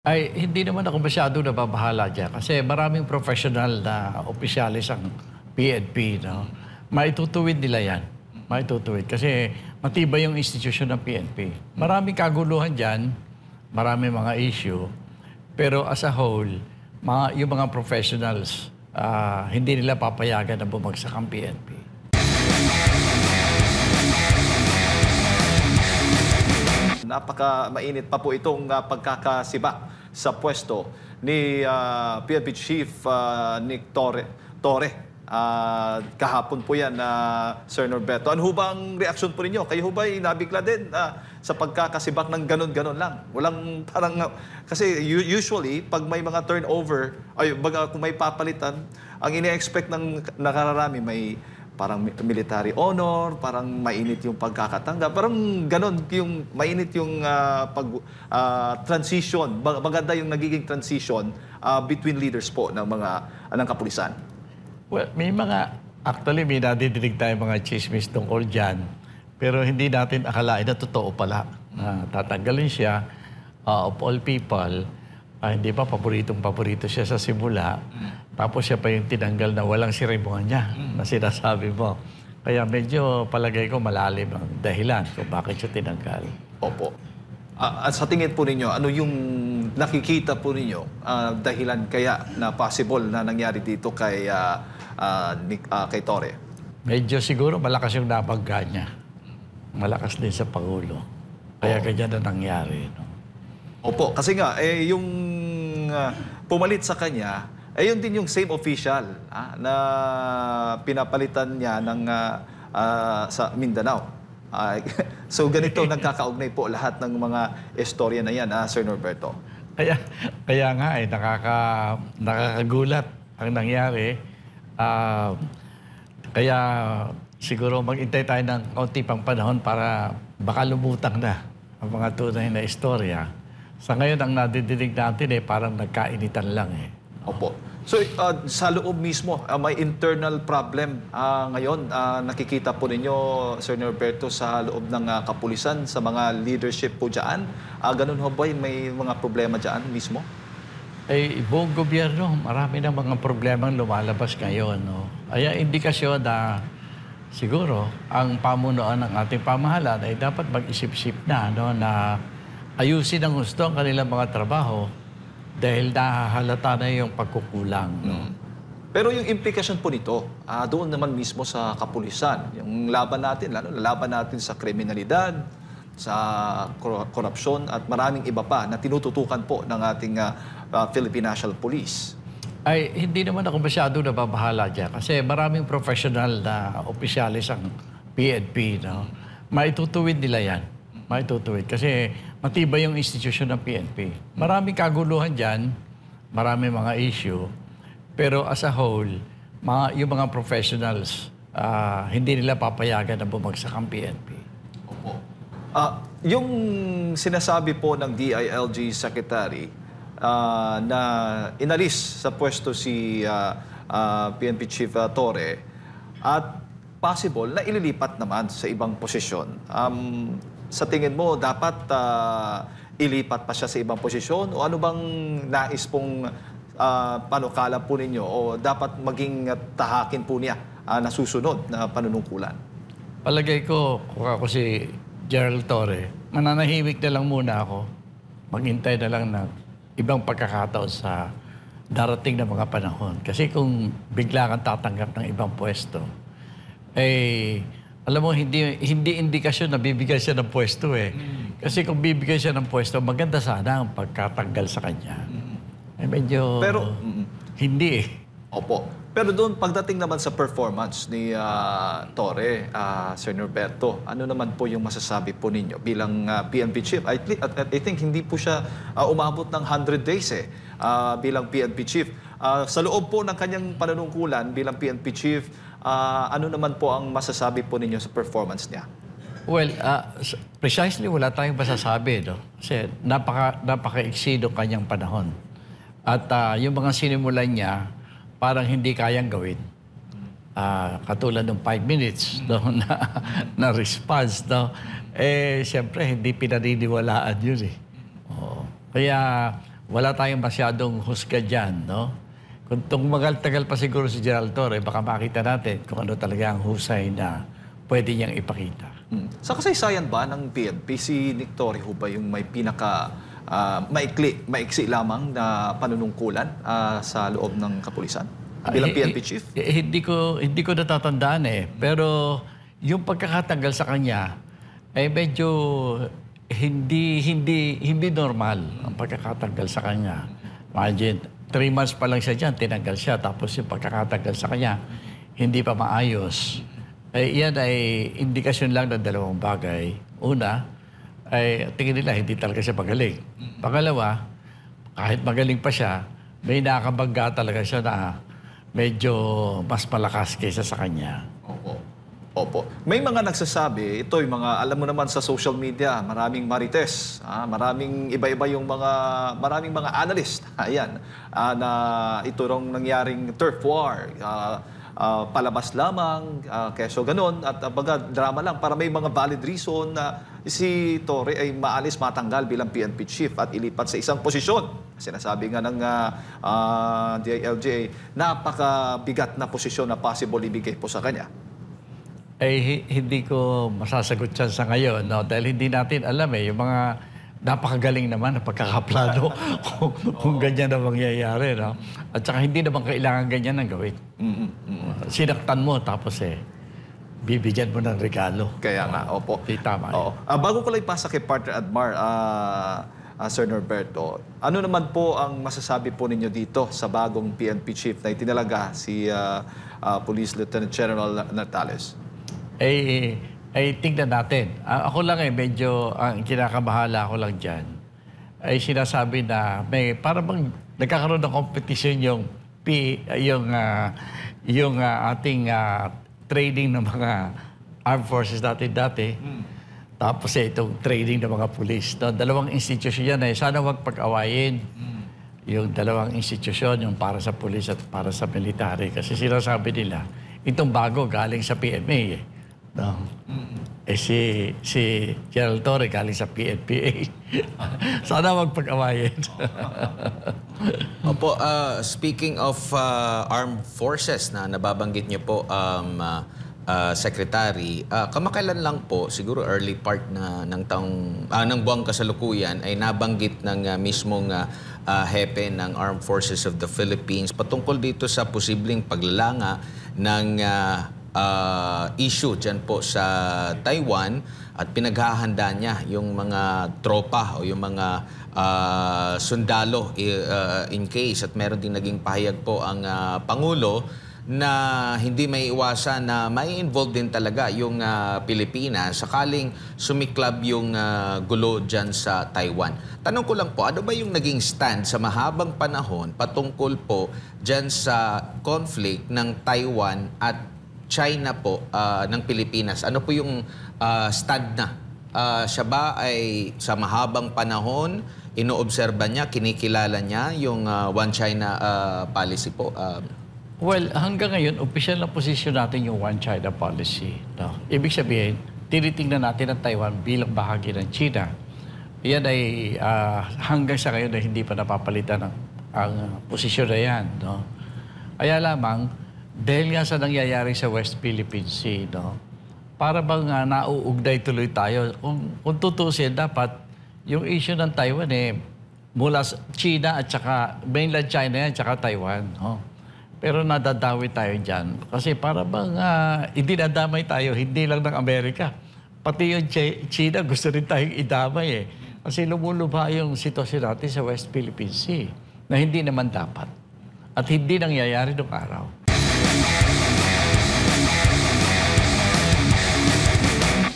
Ay, hindi naman ako masyado nababahala diyan kasi maraming professional na opisyalis ang PNP, no? Maitutuwid nila yan. Maitutuwid. Kasi matibay yung institusyon ng PNP. Maraming kaguluhan diyan, maraming mga issue, pero as a whole, yung mga professionals, hindi nila papayagan na bumagsak ang PNP. Napaka-mainit pa po itong pagkakasiba sa pwesto ni PNP Chief Nick Torre. Kahapon po yan, Sir Norberto. Ano ho ba ang reaksyon po ninyo? Kayo ho ba nabigla din sa pagkakasibak ng ganon-ganon lang? Walang parang... Kasi usually, pag may mga turnover, ay, kung may papalitan, ang ine-expect ng nakararami may parang military honor, parang mainit yung pagkakatanggap. Parang ganon yung mainit yung transition. Maganda yung nagiging transition between leaders po ng ng kapulisan. Well, actually may nadidinig tayong mga chismis tungkol dyan, pero hindi natin akalain na totoo pala. Tatanggalin siya, of all people, hindi pa paborito siya sa simula. Tapos siya pa yung tinanggal na walang seremonya na sinasabi mo. Kaya medyo palagay ko malalim ang dahilan kung bakit siya tinanggal. Opo. At sa tingin po ninyo, ano yung nakikita po ninyo dahilan kaya na possible na nangyari dito kay Torre? Medyo siguro malakas yung nabangga niya. Malakas din sa Pangulo. Kaya ganyan na nangyari. No? Opo. Kasi nga, yung pumalit sa kanya, yun din yung same official na pinapalitan niya sa Mindanao. So ganito nagkakaugnay po lahat ng mga istorya na yan, Sir Norberto. Kaya nga nakakagulat ang nangyari. Kaya siguro mag-intay tayo ng kaunti pang panahon para baka lumutang na ang mga tunay na istorya. Sa ngayon, ang nadidinig natin parang nagkainitan lang Opo. So, sa loob mismo, may internal problem ngayon. Nakikita po ninyo, Sir Norberto, sa loob ng kapulisan, sa mga leadership po dyan. Ganun ho ba may mga problema dyan mismo? Buong gobyerno, marami ng mga problemang lumalabas ngayon. No? Kaya indikasyon na siguro ang pamunuan ng ating pamahalaan ay dapat mag-isip-isip na, no, na ayusin ang gusto ang kanilang mga trabaho dahil nahahalata na yung pagkukulang. No? Pero yung implikasyon po nito, doon naman mismo sa kapulisan, yung laban natin, laban natin sa kriminalidad, sa korupsyon at maraming iba pa na tinututukan po ng ating Philippine National Police. Ay, hindi naman ako masyado nababahala dyan kasi maraming professional na opisyalis ang PNP. No? Maitutuwid nila yan. Maitutuwid. Kasi matibay yung institusyon ng PNP. Maraming kaguluhan dyan, maraming mga issue, pero as a whole, yung mga professionals, hindi nila papayagan na bumagsak ang PNP. Opo. Yung sinasabi po ng DILG Secretary na inalis sa pwesto si PNP Chief Torre at possible na ililipat naman sa ibang posisyon. Sa tingin mo, dapat ilipat pa siya sa ibang posisyon? O ano bang nais pong panukala po ninyo? O dapat maging tahakin po niya na susunod na panunungkulan? Palagay ko, kung ako si Gerald Torre, mananahimik na lang muna ako. Maghintay na lang ng ibang pagkakataon sa darating na mga panahon. Kasi kung bigla kang tatanggap ng ibang pwesto, alam mo, hindi indikasyon na bibigyan siya ng pwesto Kasi kung bibigyan siya ng pwesto, maganda sana ang pagkatanggal sa kanya. Medyo pero, hindi Opo. Pero doon, pagdating naman sa performance ni Torre, Sir Norberto, ano naman po yung masasabi po ninyo bilang PNP Chief? I think hindi po siya umabot ng 100 days bilang PNP Chief. Sa loob po ng kanyang panunungkulan bilang PNP Chief, ano naman po ang masasabi po ninyo sa performance niya? Well, precisely wala tayong masasabi, no? Kasi napaka-iksi ng kanyang panahon. At yung mga sinimulan niya, parang hindi kayang gawin. Katulad ng 5 minutes no, na response. No? Siyempre, hindi pinaniniwalaan yun . Kaya wala tayong masyadong husga dyan, no? Kung tumagal-tagal pa siguro si Gerald Torre, baka makita natin kung ano talaga ang husay na pwede niyang ipakita. Sa kasaysayan ba ng PNP, si Nick Torre ho ba yung may pinaka maiksi lamang na panunungkulan sa loob ng kapulisan? Bilang PNP chief? Hindi ko natatandaan eh. Pero yung pagkakatanggal sa kanya, ay medyo hindi normal ang pagkakatanggal sa kanya. Imagine, 3 months pa lang siya dyan, tinanggal siya. Tapos yung pagkakatanggal sa kanya, hindi pa maayos. Yan ay indikasyon lang ng dalawang bagay. Una, ay tingin nila hindi talaga siya magaling. Pangalawa, kahit magaling pa siya, may nakabangga talaga siya na medyo mas malakas kaysa sa kanya. Opo. May mga nagsasabi, ito yung mga, alam mo naman sa social media, maraming marites, maraming iba-iba yung maraming mga analyst, ayan, na ito rong nangyaring turf war, palabas lamang, keso ganun, at baga drama lang para may mga valid reason na si Torre ay maalis, matanggal bilang PNP chief at ilipat sa isang posisyon. Sinasabi nga ng DILG, napakabigat na posisyon na possible ibigay po sa kanya. Hindi ko masasagot siya sa ngayon, no? Dahil hindi natin alam yung mga napakagaling naman na pagkakaplano kung ganyan na mangyayari, no? At saka hindi naman kailangan ganyan ang gawin. Sinaktan mo, tapos bibigyan mo ng regalo. Kaya nga, opo. Di tama. Bago ko lang ipasa kay Partner Admar, Sir Norberto, ano naman po ang masasabi po ninyo dito sa bagong PNP chief na itinalaga si Police Lieutenant General Natales? Tingnan natin. Ako lang medyo ang kinakabahala ko lang dyan ay sinasabi na may para bang nagkakaroon ng competition yung ating trading ng mga armed forces dati. Tapos itong trading ng mga police. No? Dalawang institusyon yan sana wag pag-awayin. Yung dalawang institusyon, yung para sa police at para sa military. Kasi sinasabi nila, itong bago galing sa PMA No. Si Gerald Torre galing sa PNPA. Sana magpag-awayin. Opo, speaking of armed forces na nababanggit niyo po, Secretary, kamakailan lang po, siguro early part ng buwang kasalukuyan, ay nabanggit ng mismong hepe ng Armed Forces of the Philippines patungkol dito sa posibleng paglalanga ng issue dyan po sa Taiwan at pinaghahanda niya yung mga tropa o yung mga sundalo in case at meron din naging pahayag po ang Pangulo na hindi may iwasan na may involved din talaga yung Pilipinas sakaling sumiklab yung gulo dyan sa Taiwan. Tanong ko lang po, ano ba yung naging stand sa mahabang panahon patungkol po dyan sa conflict ng Taiwan at China po ng Pilipinas? Ano po yung stand na? Siya ba ay sa mahabang panahon, inoobserba niya, kinikilala niya yung One China policy po? Well, hanggang ngayon, opisyal na posisyon natin yung One China policy. No? Ibig sabihin, tinitingnan natin ang Taiwan bilang bahagi ng China. Yan ay hanggang sa ngayon na hindi pa napapalitan ang posisyon na yan. No? Kaya lamang, dahil nga sa nangyayari sa West Philippine Sea, no? Para bang nauugday tuloy tayo. Kung tutusin, dapat yung issue ng Taiwan mula sa China at saka mainland China yan, at saka Taiwan. No? Pero nadadawi tayo dyan. Kasi para bang idinadamay tayo, hindi lang ng Amerika. Pati yung China gusto rin tayong idamay Kasi lumulubha yung sitwasyon natin sa West Philippine Sea na hindi naman dapat. At hindi nangyayari noong araw.